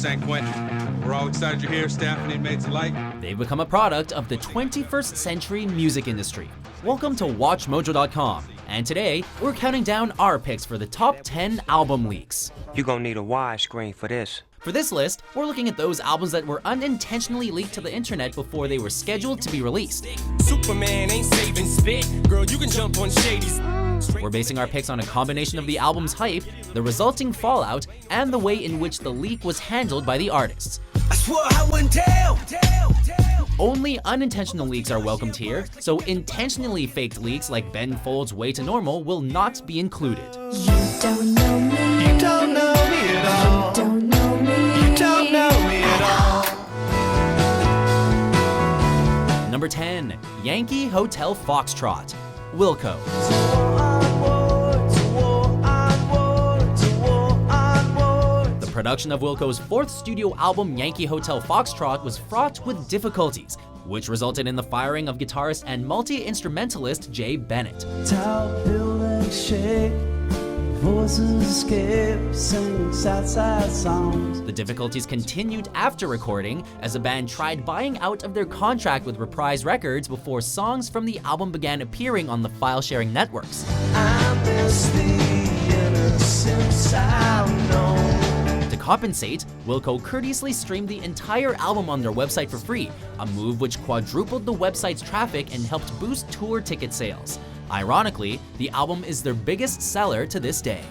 San Quentin. We're all excited you're here, staff and inmates alike. They've become a product of the 21st century music industry. Welcome to WatchMojo.com, and today we're counting down our picks for the top 10 album leaks. You're gonna need a widescreen for this. For this list, we're looking at those albums that were unintentionally leaked to the internet before they were scheduled to be released. Superman ain't saving spit. Girl, you can jump on Shady's. We're basing our picks on a combination of the album's hype, the resulting fallout, and the way in which the leak was handled by the artists. I swore I wouldn't tell. Only unintentional leaks are welcomed here, so intentionally faked leaks like Ben Folds' Way to Normal will not be included. You don't know me. You don't know me at all. You don't know me. You don't know me at all. Number 10, Yankee Hotel Foxtrot, Wilco. The production of Wilco's fourth studio album, Yankee Hotel Foxtrot, was fraught with difficulties, which resulted in the firing of guitarist and multi-instrumentalist Jay Bennett. Tall buildings shake, voices escape, sing Southside songs. The difficulties continued after recording, as the band tried buying out of their contract with Reprise Records before songs from the album began appearing on the file-sharing networks. I miss the innocence I've known. To compensate, Wilco courteously streamed the entire album on their website for free, a move which quadrupled the website's traffic and helped boost tour ticket sales. Ironically, the album is their biggest seller to this day.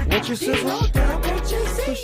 What's your sizzle?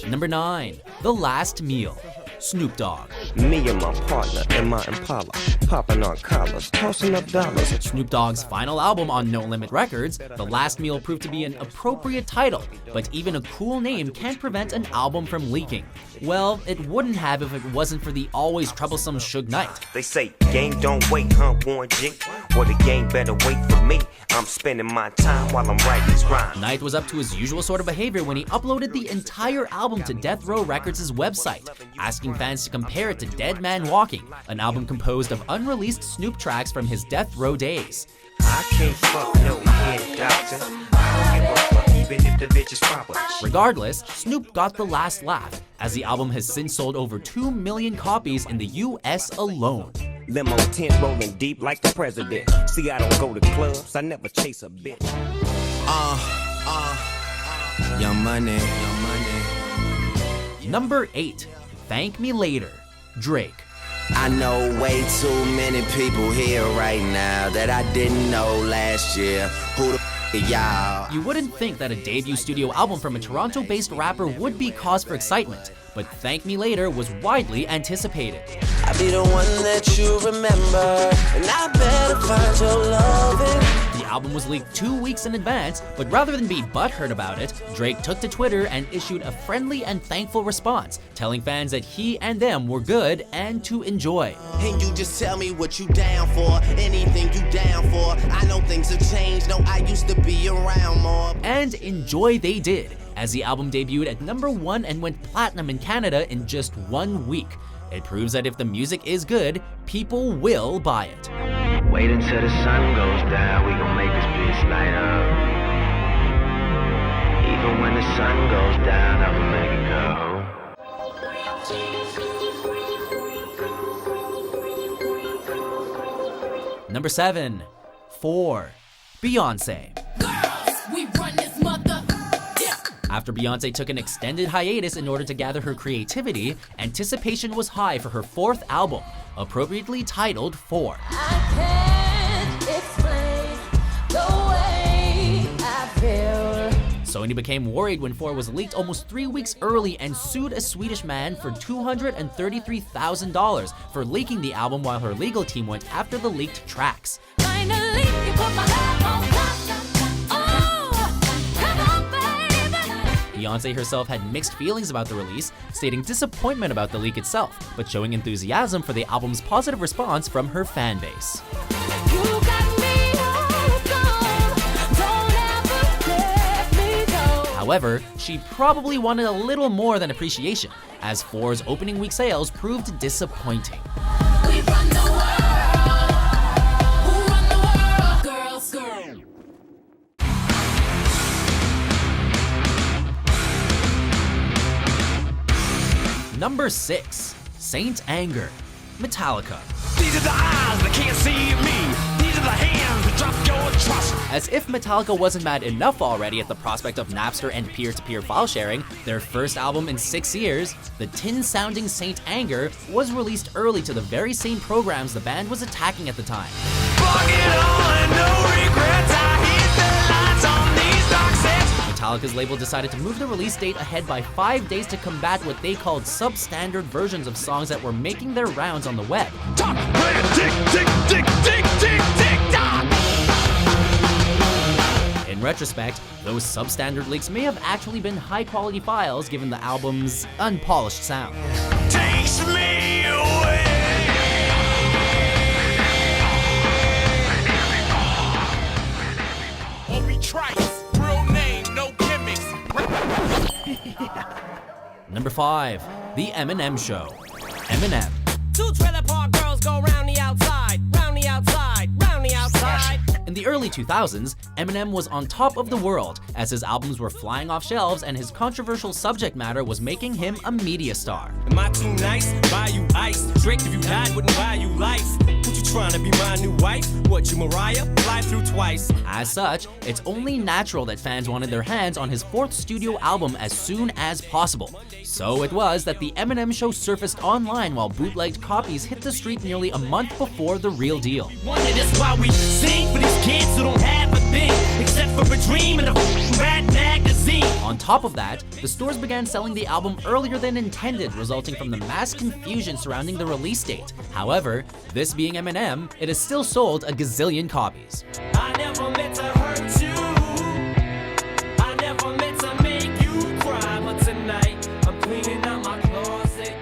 Number 9, The Last Meal, Snoop Dogg. Me and my partner and my Impala, popping on collars, tossing up dollars. Snoop Dogg's final album on No Limit Records, The Last Meal proved to be an appropriate title, but even a cool name can't prevent an album from leaking. Well, it wouldn't have if it wasn't for the always troublesome Suge Knight. They say game don't wait, huh, Warren G? Well, the game better wait for me. I'm spending my time while I'm writing this rhyme. Knight was up to his usual sort of behavior when he uploaded the entire album to Death Row Records' website, asking fans to compare it to Dead Man Walking, an album composed of unreleased Snoop tracks from his Death Row days. I can't fuck no head doctor. I don't give a fuck even if the bitch is proper. Regardless, Snoop got the last laugh, as the album has since sold over 2 million copies in the US alone. Limo tent rolling deep like the president. See, I don't go to clubs, I never chase a bitch. Young money. Number 8, Thank Me Later, Drake. I know way too many people here right now that I didn't know last year. Who the f*** are y'all? You wouldn't think that a debut studio album from a Toronto-based rapper would be cause for excitement, but Thank Me Later was widely anticipated. I be the one that you remember, and I better find your loving. The album was leaked 2 weeks in advance, but rather than be butthurt about it, Drake took to Twitter and issued a friendly and thankful response, telling fans that he and them were good and to enjoy. And you just tell me what you down for, anything you down for. I know things have changed, no, I used to be around more. And enjoy they did, as the album debuted at number 1 and went platinum in Canada in just 1 week. It proves that if the music is good, people will buy it. Wait until the sun goes down, we gon' make this bitch light up. Even when the sun goes down, I'ma make it go. Number 7, 4, Beyonce. After Beyonce took an extended hiatus in order to gather her creativity, anticipation was high for her fourth album, appropriately titled 4. I can't explain the way I feel. Sony became worried when 4 was leaked almost 3 weeks early and sued a Swedish man for $233,000 for leaking the album while her legal team went after the leaked tracks. Finally, you put my head on top. Oh, come on, baby. Beyonce herself had mixed feelings about the release, stating disappointment about the leak itself, but showing enthusiasm for the album's positive response from her fan base. You got me hooked on. Don't ever let me go. However, she probably wanted a little more than appreciation, as 4's opening week sales proved disappointing. We run the world. Who run the world? Girls, girl. Number 6. Saint Anger, Metallica. These are the eyes that can't see me. These are the hands that drop your trust. As if Metallica wasn't mad enough already at the prospect of Napster and peer-to-peer file sharing, their first album in 6 years, the tin-sounding Saint Anger, was released early to the very same programs the band was attacking at the time. Fuck it all and no regrets. I hit the lights on these dark sets. Metallica's label decided to move the release date ahead by 5 days to combat what they called substandard versions of songs that were making their rounds on the web. Talk, play it, tick, tick, tick, tick, tick, tick, tock. In retrospect, those substandard leaks may have actually been high-quality files given the album's unpolished sound. Takes me away. Obi Trice, real name, no gimmicks. Number 5. The Eminem Show, Eminem. 2 trailer park girls go round the outside, round the outside, round the outside. In the early 2000s, Eminem was on top of the world as his albums were flying off shelves and his controversial subject matter was making him a media star. Am I too nice? Buy you ice. Drake, if you died, wouldn't buy you life. What you trying to be my new wife? What, you Mariah? Fly through twice. As such, it's only natural that fans wanted their hands on his 4th studio album as soon as possible. So it was that the Eminem Show surfaced online while bootlegged copies hit the street nearly a month before the real deal. Wonder that's why we sing for these kids who don't have a thing except for a dream and a rat magazine. On top of that, the stores began selling the album earlier than intended, resulting from the mass confusion surrounding the release date. However, this being Eminem, it has still sold a gazillion copies. I never meant to hurt you. I never meant to make you cry. But tonight, I'm cleaning out my closet.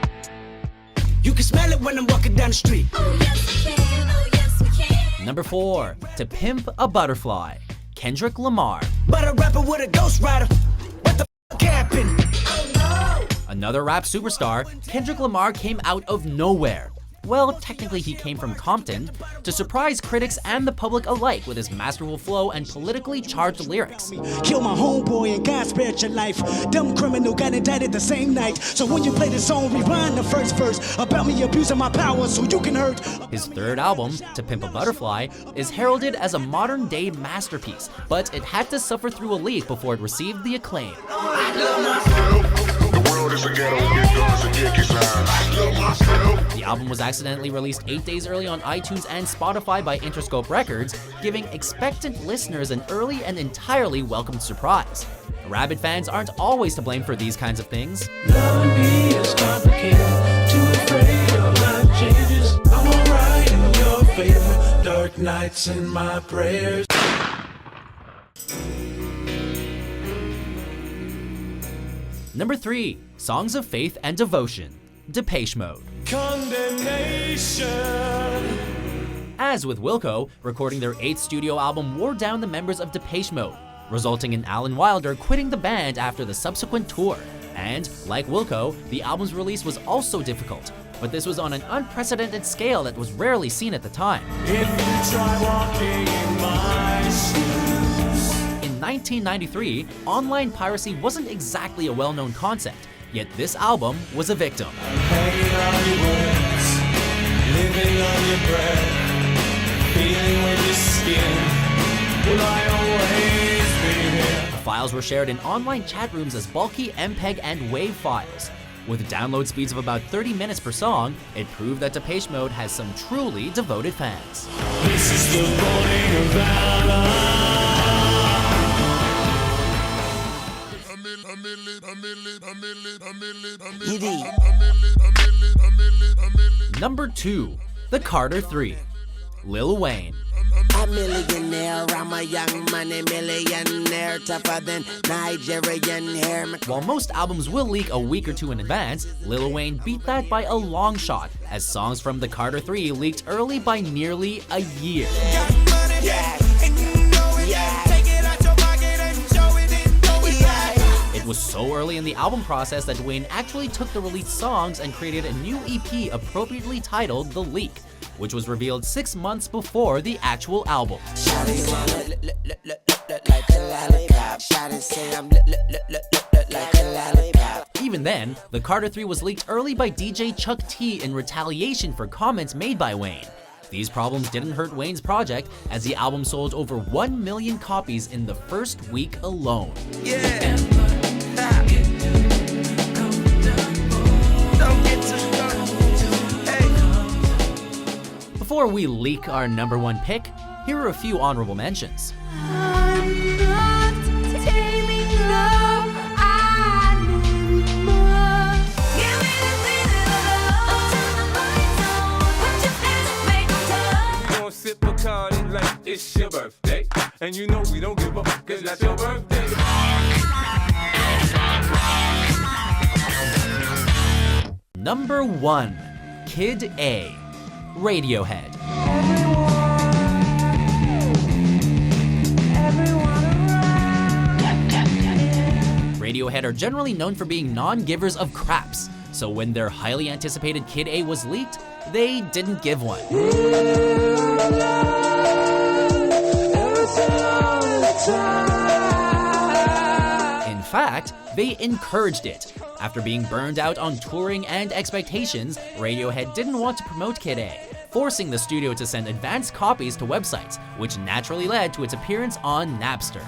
You can smell it when I'm walking down the street. Oh yes we can, oh yes we can. Number 4. To Pimp a Butterfly, Kendrick Lamar. But a rapper with a ghost rider. What the f happened? Oh no. Another rap superstar, Kendrick Lamar came out of nowhere. Well, technically he came from Compton, to surprise critics and the public alike with his masterful flow and politically charged lyrics. Kill my homeboy and God spared your life. Dumb criminal got indicted the same night. So when you play the song, rewind the first verse about me abusing my power so you can hurt. His 3rd album, To Pimp a Butterfly, is heralded as a modern-day masterpiece, but it had to suffer through a leak before it received the acclaim. The album was accidentally released 8 days early on iTunes and Spotify by Interscope Records, giving expectant listeners an early and entirely welcomed surprise. Rabid fans aren't always to blame for these kinds of things. Loving me is complicated. Too afraid of life changes. I'm alright in your favor. Dark nights in my prayers. Number 3. Songs of Faith and Devotion, Depeche Mode. Condemnation. As with Wilco, recording their 8th studio album wore down the members of Depeche Mode, resulting in Alan Wilder quitting the band after the subsequent tour. And, like Wilco, the album's release was also difficult, but this was on an unprecedented scale that was rarely seen at the time. If you try walking in my shoes. In 1993, online piracy wasn't exactly a well-known concept, yet this album was a victim. Hanging on your words, living on your breath, feeling with your skin. Will I always be here? The files were shared in online chat rooms as bulky MPEG and WAV files. With download speeds of about 30 minutes per song, it proved that Depeche Mode has some truly devoted fans. This is the morning of valor. Number 2. The Carter 3, Lil Wayne. A millionaire, I'm a young money millionaire, tougher than Nigerian hair. While most albums will leak a week or two in advance, Lil Wayne beat that by a long shot, as songs from the Carter 3 leaked early by nearly a year. It was so early in the album process that Wayne actually took the released songs and created a new EP appropriately titled The Leak. which was revealed 6 months before the actual album. Even then, the Carter 3 was leaked early by DJ Chuck T in retaliation for comments made by Wayne. These problems didn't hurt Wayne's project, as the album sold over 1 million copies in the first week alone. Before we leak our #1 pick, here are a few honorable mentions. Sip Bacardi like it's your birthday, and you know we don't give up 'cause that's your birthday. #1, Kid A, Radiohead. Radiohead are generally known for being non-givers of craps, so when their highly anticipated Kid A was leaked, they didn't give one. In fact, they encouraged it. After being burned out on touring and expectations, Radiohead didn't want to promote Kid A, forcing the studio to send advanced copies to websites, which naturally led to its appearance on Napster.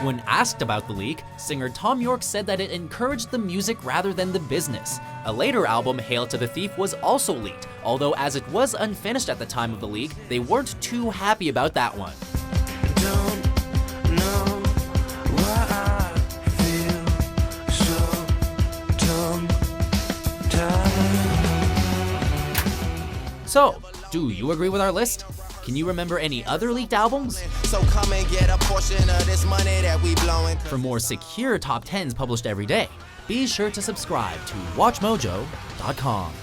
When asked about the leak, singer Tom York said that it encouraged the music rather than the business. A later album, Hail to the Thief, was also leaked, although as it was unfinished at the time of the leak, they weren't too happy about that one. So, do you agree with our list? Can you remember any other leaked albums? So come and get a portion of this money that we blowing. For more secure top 10s published every day, be sure to subscribe to WatchMojo.com.